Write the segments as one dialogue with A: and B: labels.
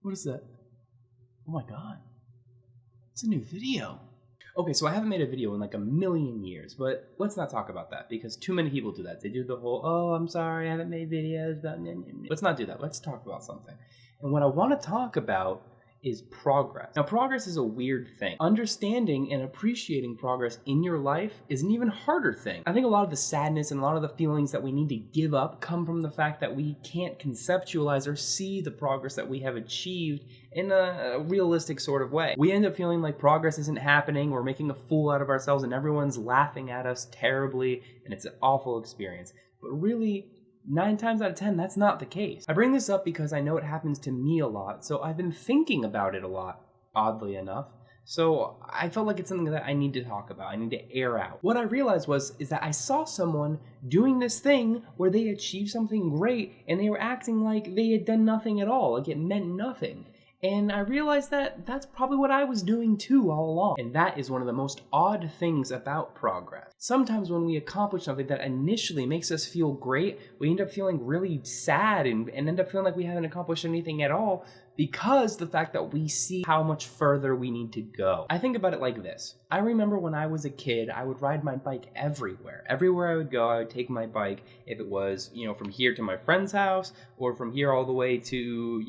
A: What is that? Oh my god. It's a new video. Okay, so I haven't made a video in like a million years, but let's not talk about that because too many people do that. They do the whole, oh, I'm sorry, I haven't made videos. Let's not do that. Let's talk about something. And what I want to talk about is progress. Now, progress is a weird thing. Understanding and appreciating progress in your life is an even harder thing. I think a lot of the sadness and a lot of the feelings that we need to give up come from the fact that we can't conceptualize or see the progress that we have achieved in a realistic sort of way. We end up feeling like progress isn't happening, we're making a fool out of ourselves, and everyone's laughing at us terribly, and it's an awful experience. But really, 9 times out of 10, that's not the case. I bring this up because I know it happens to me a lot, so I've been thinking about it a lot, oddly enough. So I felt like it's something that I need to talk about, I need to air out. What I realized is that I saw someone doing this thing where they achieved something great and they were acting like they had done nothing at all, like it meant nothing. And I realized that that's probably what I was doing too all along. And that is one of the most odd things about progress. Sometimes when we accomplish something that initially makes us feel great, we end up feeling really sad and end up feeling like we haven't accomplished anything at all because the fact that we see how much further we need to go. I think about it like this. I remember when I was a kid, I would ride my bike everywhere. Everywhere I would go, I would take my bike. If it was, from here to my friend's house or from here all the way to,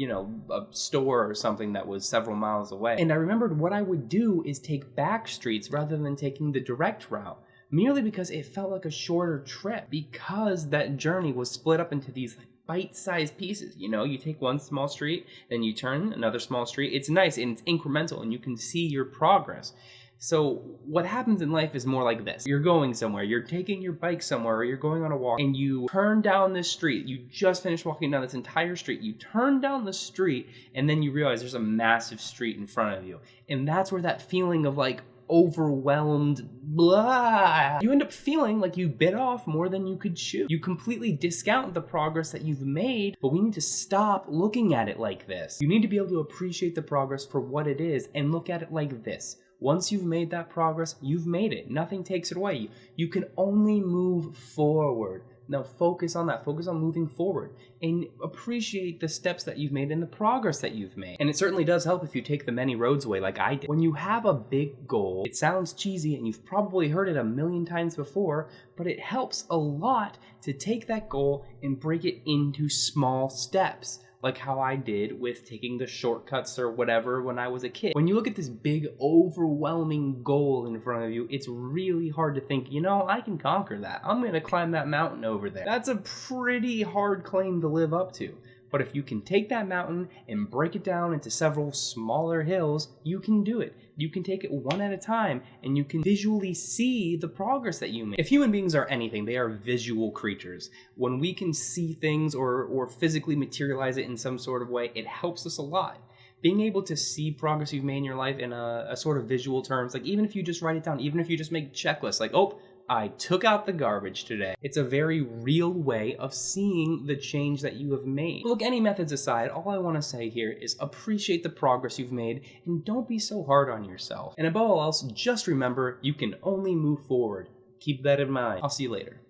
A: a store or something that was several miles away. And I remembered what I would do is take back streets rather than taking the direct route, merely because it felt like a shorter trip, because that journey was split up into these bite-sized pieces. You take one small street, then you turn another small street. It's nice and it's incremental and you can see your progress. So what happens in life is more like this. You're going somewhere, you're taking your bike somewhere, or you're going on a walk, and you turn down this street. You just finished walking down this entire street. You turn down the street, and then you realize there's a massive street in front of you. And that's where that feeling of like overwhelmed, blah, you end up feeling like you bit off more than you could chew. You completely discount the progress that you've made, but we need to stop looking at it like this. You need to be able to appreciate the progress for what it is and look at it like this. Once you've made that progress, you've made it. Nothing takes it away. You can only move forward. Now focus on that. Focus on moving forward and appreciate the steps that you've made and the progress that you've made. And it certainly does help if you take the many roads away like I did. When you have a big goal, it sounds cheesy and you've probably heard it a million times before, but it helps a lot to take that goal and break it into small steps. Like how I did with taking the shortcuts or whatever when I was a kid. When you look at this big, overwhelming goal in front of you, it's really hard to think, I can conquer that. I'm going to climb that mountain over there. That's a pretty hard claim to live up to. But if you can take that mountain and break it down into several smaller hills, you can do it. You can take it one at a time, and you can visually see the progress that you made. If human beings are anything, they are visual creatures. When we can see things or physically materialize it in some sort of way, it helps us a lot. Being able to see progress you've made in your life in a sort of visual terms, like even if you just write it down, even if you just make checklists, like, oh, I took out the garbage today. It's a very real way of seeing the change that you have made. But look, any methods aside, all I want to say here is appreciate the progress you've made and don't be so hard on yourself. And above all else, just remember, you can only move forward. Keep that in mind. I'll see you later.